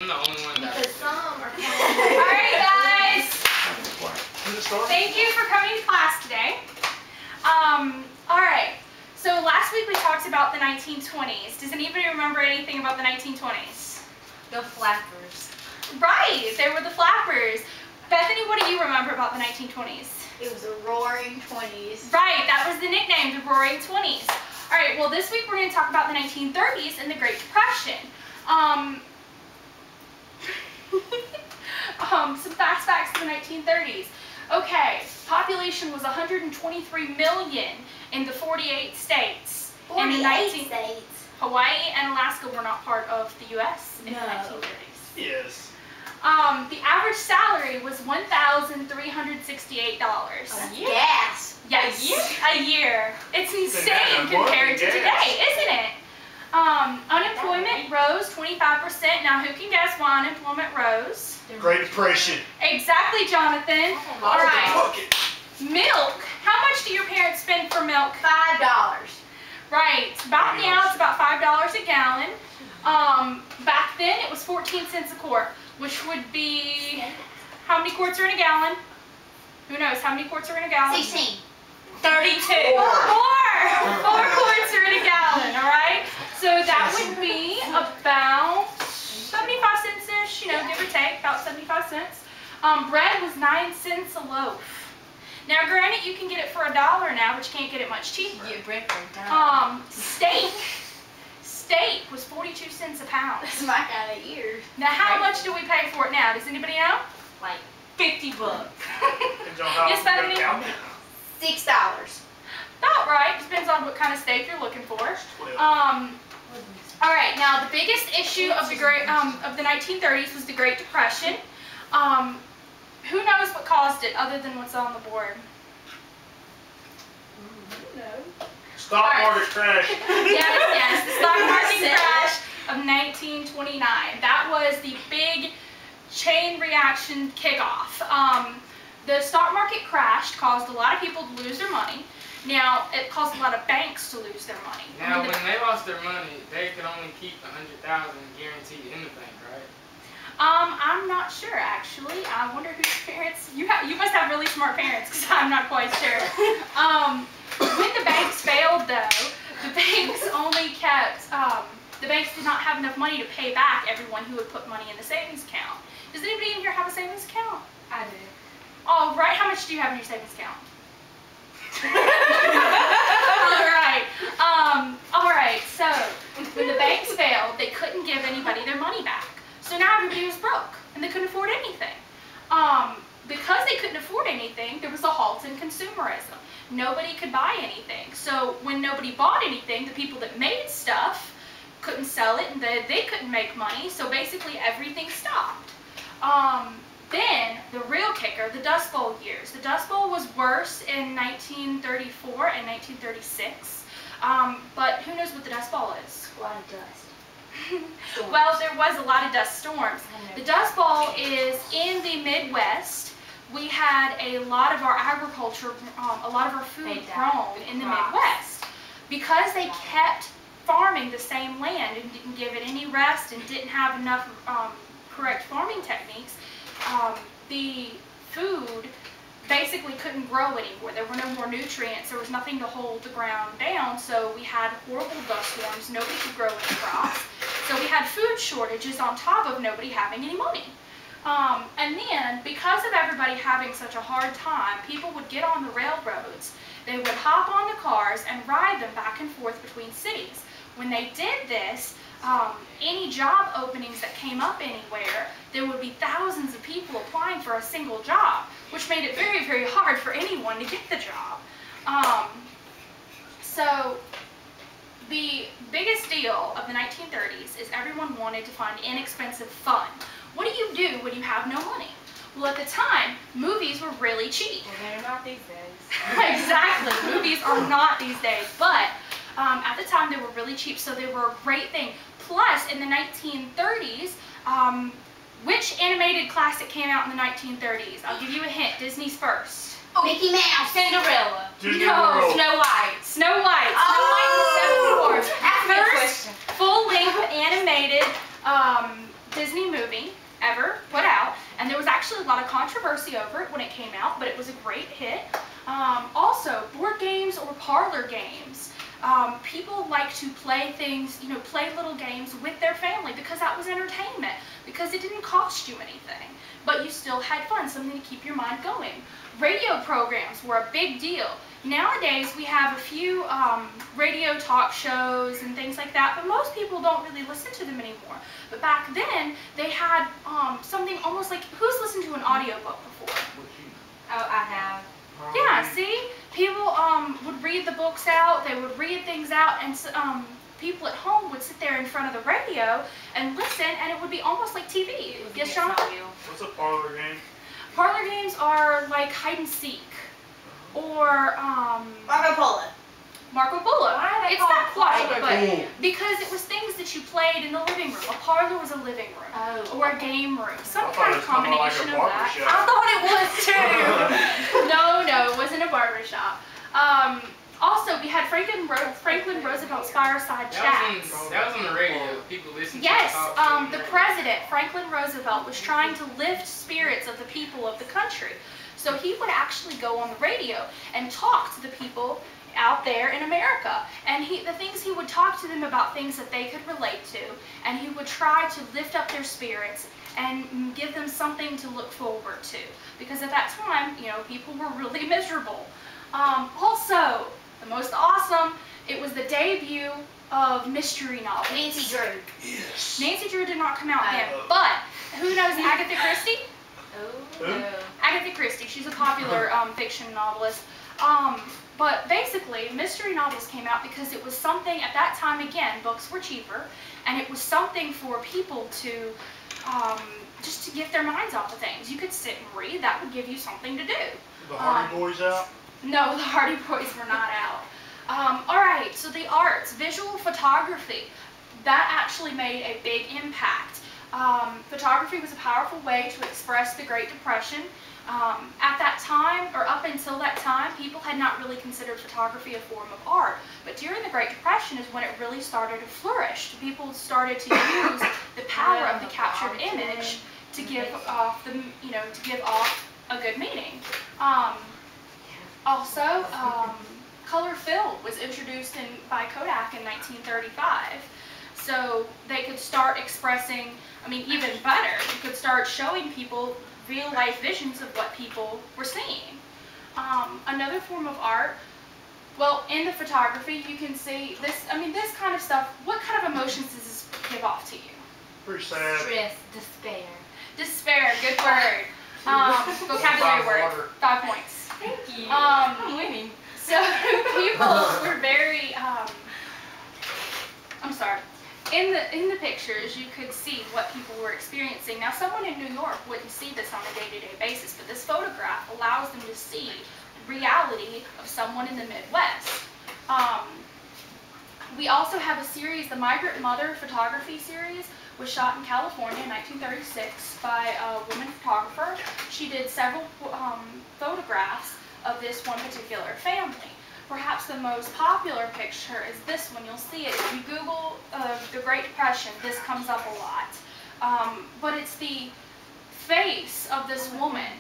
I'm the only one that. Because some are Alright guys, thank you for coming to class today. Alright, so last week we talked about the 1920s. Does anybody remember anything about the 1920s? the flappers. Right, they were the flappers. Bethany, what do you remember about the 1920s? It was the roaring 20s. Right, that was the nickname, the Roaring 20s. Alright, well this week we're going to talk about the 1930s and the Great Depression. Some fast facts of the 1930s. Okay, population was 123 million in the 48 states. 48 states. Hawaii and Alaska were not part of the U.S. in the 1930s. Yes. The average salary was $1,368. Gas. Yes, a year. It's insane that compared to gas. today, isn't it? Unemployment rose 25%. Now, who can guess why unemployment rose? Great Depression. Exactly, Jonathan. All right. Bucket. Milk. How much do your parents spend for milk? $5. Right. About now, it's about $5 a gallon. Back then, it was 14 cents a quart, which would be, how many quarts are in a gallon? Who knows? How many quarts are in a gallon? 16. 32. Four quarts are in a gallon, all right? So that would be about 75 cents-ish, you know, give or take, about 75 cents. Bread was 9 cents a loaf. Now, granted, you can get it for $1 now, but you can't get it much cheaper. You get bread for $1. Steak was 42 cents a pound. That's my kind of ears. Now, how much do we pay for it now? Does anybody know? Like $50. Depends on how Yes, you Bethany? go count it. $6. About right. Depends on what kind of steak you're looking for. All right. Now, the biggest issue of the 1930s was the Great Depression. Who knows what caused it, other than what's on the board? Stock market crash. Yes, the stock market crash of 1929. That was the big chain reaction kickoff. The stock market crashed, caused a lot of people to lose their money. Now, it caused a lot of banks to lose their money. Now, when they lost their money, they could only keep $100,000 guaranteed in the bank, right? I'm not sure, actually. I wonder whose parents, you must have really smart parents, because I'm not quite sure. When the banks failed, though, the banks only kept, the banks did not have enough money to pay back everyone who had put money in the savings account. Does anybody in here have a savings account? I do. All right, how much do you have in your savings account? All right, so when the banks failed, they couldn't give anybody their money back. So now everybody was broke, and they couldn't afford anything. Because they couldn't afford anything, there was a halt in consumerism. Nobody could buy anything. So when nobody bought anything, the people that made stuff couldn't sell it, and they couldn't make money, so basically everything stopped. Then, the real kicker, the Dust Bowl years. The Dust Bowl was worse in 1934 and 1936, but who knows what the Dust Bowl is? A lot of dust. Well, there was a lot of dust storms. The Dust Bowl is in the Midwest. We had a lot of our agriculture, a lot of our food grown in the Midwest. Because they kept farming the same land and didn't give it any rest and didn't have enough correct farming techniques, the food basically couldn't grow anymore. There were no more nutrients. There was nothing to hold the ground down, so we had horrible dust storms. Nobody could grow any crops. So we had food shortages on top of nobody having any money. And then, because of everybody having such a hard time, people would get on the railroads. They would hop on the cars and ride them back and forth between cities. When they did this, any job openings that came up anywhere, there would be thousands of people applying for a single job, which made it very, very hard for anyone to get the job. So the biggest deal of the 1930s is everyone wanted to find inexpensive fun. What do you do when you have no money? Well, at the time, movies were really cheap. Well, they're not these days. Exactly. Movies are not these days, but at the time they were really cheap, so they were a great thing. Plus, in the 1930s, which animated classic came out in the 1930s? I'll give you a hint. Disney's first. Oh, Mickey Mouse. Cinderella. No. Snow White. Snow White. Snow White and the Seven Dwarfs. First full-length animated Disney movie ever put out, and there was actually a lot of controversy over it when it came out, but it was a great hit. Also, board games or parlor games. People like to play things, play little games with their family because that was entertainment, because it didn't cost you anything, but you still had fun, something to keep your mind going. Radio programs were a big deal. Nowadays, we have a few radio talk shows and things like that, but most people don't really listen to them anymore. But back then, they had something almost like, who's listened to an audiobook before? Oh, I have. Yeah, see? People would read the books out, they would read things out, and people at home would sit there in front of the radio and listen, and it would be almost like TV. Yes, Sean? What's a parlor game? Parlor games are like hide and seek, or Marco Polo. Marco Polo. Why are they It's called not quite, parlor but games? because it was things that you played in the living room. A parlor was a living room, or a game room, some I thought kind it of was kinda like a combination of that. barbershop. I thought it was too. No, it wasn't a barbershop. Also, we had Franklin Roosevelt's fireside chats. That was on the radio. People listened Yes, to talk the president, Franklin Roosevelt, was trying to lift spirits of the people of the country. So he would actually go on the radio and talk to the people out there in America. And the things he would talk to them about, things that they could relate to, and he would try to lift up their spirits and give them something to look forward to. Because at that time, people were really miserable. Also, the most awesome, it was the debut of mystery novels. Nancy Drew. Yes. Nancy Drew did not come out then, but who knows Agatha Christie? Oh, Who? no. Agatha Christie, she's a popular fiction novelist. But basically, mystery novels came out because it was something, at that time again, books were cheaper, and it was something for people to, just to get their minds off of things. You could sit and read, that would give you something to do. The Hardy Boys out? No, the Hardy Boys were not out. Alright, so the arts, visual photography, that actually made a big impact. Photography was a powerful way to express the Great Depression. At that time, or up until that time, people had not really considered photography a form of art. But during the Great Depression is when it really started to flourish. People started to use the power of the captured image to give off a good meaning. Also, color film was introduced by Kodak in 1935. So they could start expressing, even better, you could start showing people real life visions of what people were seeing. Another form of art, well, in the photography, you can see this, this kind of stuff. What kind of emotions does this give off to you? Pretty sad. Stress, despair. Despair, good word. Vocabulary word, 5 points. Thank you. I'm winning. So people were very, in the pictures you could see what people were experiencing. Now someone in New York wouldn't see this on a day-to-day basis, but this photograph allows them to see reality of someone in the Midwest. We also have a series, the Migrant Mother photography series, was shot in California in 1936 by a woman photographer. She did several photographs of this one particular family. Perhaps the most popular picture is this one. You'll see it. If you Google the Great Depression, this comes up a lot. But it's the face of this woman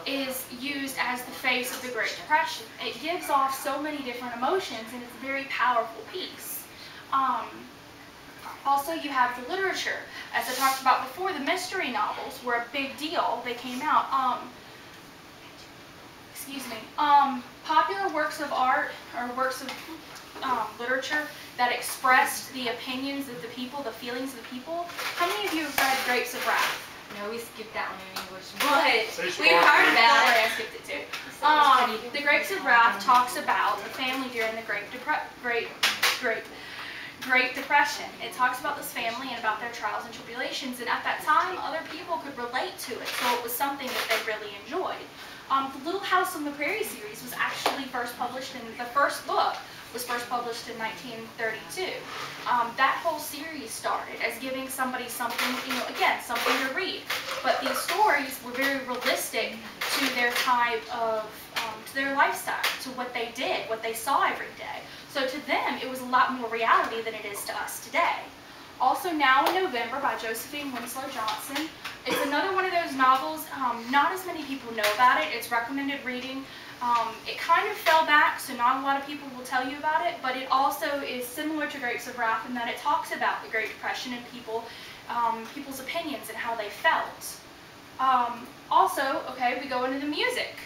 is used as the face of the Great Depression. It gives off so many different emotions, and it's a very powerful piece. Also, you have the literature. As I talked about before, the mystery novels were a big deal. They came out. Popular works of art or works of literature that expressed the opinions of the people, the feelings of the people. How many of you have read Grapes of Wrath? No, we skipped that one in English, but Say we heard about Sorry, it. I skipped it too. The Grapes of Wrath talks about the family during the Great Depression. It talks about this family and about their trials and tribulations, and at that time, other people could relate to it, so it was something that they really enjoyed. The Little House on the Prairie series was actually first published the first book was first published in 1932. That whole series started as giving somebody something, again, something to read. But these stories were very realistic to their type of, to their lifestyle, to what they did, what they saw every day. So to them, it was a lot more reality than it is to us today. Also Now in November by Josephine Winslow Johnson. It's another one of those novels, not as many people know about it. It's recommended reading. It kind of fell back, so not a lot of people will tell you about it, but it also is similar to Grapes of Wrath in that it talks about the Great Depression and people's opinions and how they felt. Also, okay, we go into the music.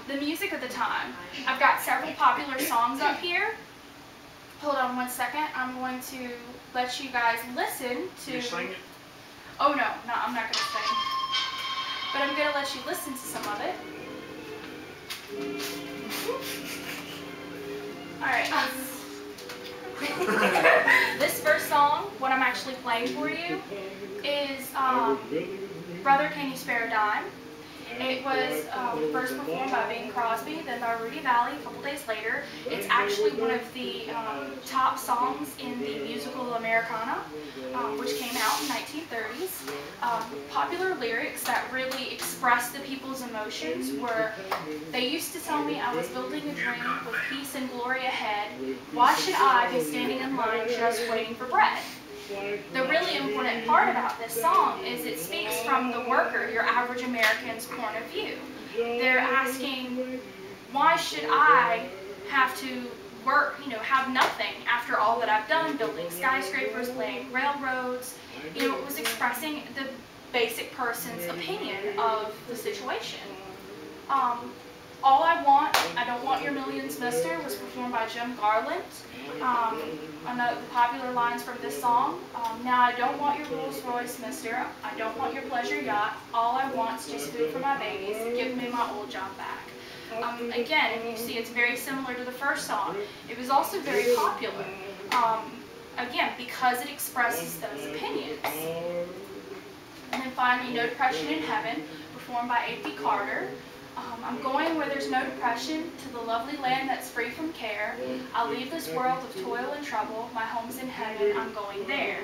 The music of the time. I've got several popular songs up here. Hold on one second. I'm going to let you guys listen to... You sing it? Oh no, I'm not going to sing. But I'm going to let you listen to some of it. Alright. This first song, what I'm actually playing for you, is Brother Can You Spare a Dime? It was first performed by Bing Crosby, then by Rudy Vallée a couple days later. It's actually one of the top songs in the musical Americana, which came out in the 1930s. Popular lyrics that really express the people's emotions were, they used to tell me I was building a dream with peace and glory ahead. Why should I be standing in line just waiting for bread? The really important part about this song is it speaks from the worker, your average American's point of view. They're asking, why should I have to work, have nothing after all that I've done, building skyscrapers, laying railroads. It was expressing the basic person's opinion of the situation. All I Want, I Don't Want Your Millions, Mister, was performed by Jim Garland. The popular lines from this song, now I don't want your Rolls Royce, mister, I don't want your pleasure yacht, all I want's just food for my babies, give me my old job back. Again, if you see, it's very similar to the first song. It was also very popular, again, because it expresses those opinions. And then finally, No Depression in Heaven, performed by A.P. Carter. I'm going where there's no depression, to the lovely land that's free from care. I'll leave this world of toil and trouble, my home's in heaven, I'm going there.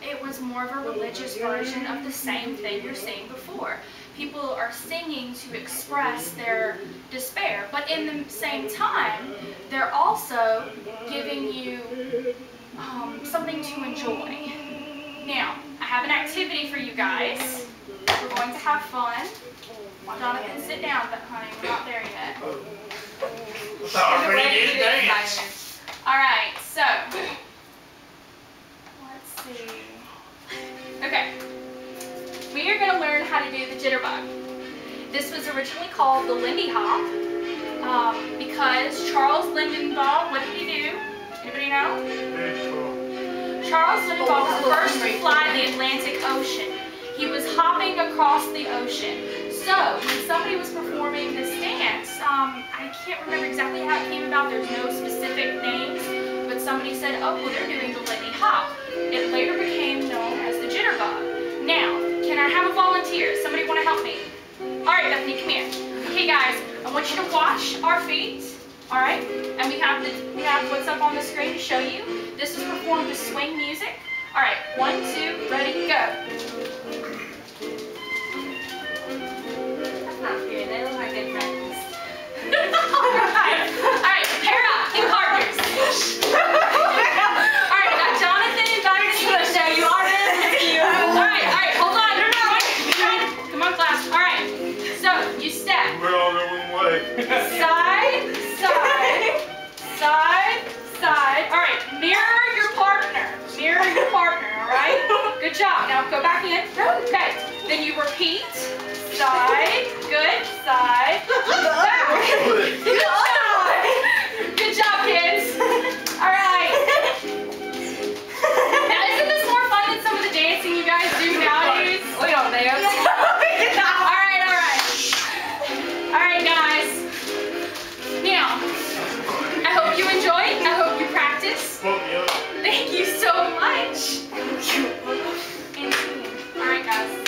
It was more of a religious version of the same thing you're seeing before. People are singing to express their despair, but in the same time, they're also giving you something to enjoy. Now, I have an activity for you guys. We're going to have fun. Jonathan, sit down, but honey, we're not there yet. Alright, so, let's see. Okay, we are going to learn how to do the jitterbug. This was originally called the Lindy Hop, because Charles Lindenbaugh, what did he do? Anybody know? Charles Lindenbaugh was the first to fly the Atlantic Ocean. He was hopping across the ocean. So, when somebody was performing this dance, I can't remember exactly how it came about, there's no specific names, but somebody said, oh, well, they're doing the Lindy Hop. It later became known as the jitterbug. Now, can I have a volunteer? Somebody want to help me? Alright, Bethany, come here. Okay, guys, I want you to watch our feet, alright? And we have what's up on the screen to show you. This is performed with swing music. Alright, 1, 2, ready, go. They look like good friends. Alright, pair up, you partners. Alright, I got Jonathan invited to show you all Alright, hold on. Come on, class. Alright, so you step. We're all going one way. Side, side, side, side. Alright, mirror your partner. Mirror your partner, alright? Good job. Now go back in. Okay, then you repeat. Side, good, side, back. Good job. Good job, kids. All right. Now, isn't this more fun than some of the dancing you guys do nowadays? We don't dance. All right. All right, guys. Now, I hope you enjoyed. I hope you practice. Thank you so much. And all right, guys.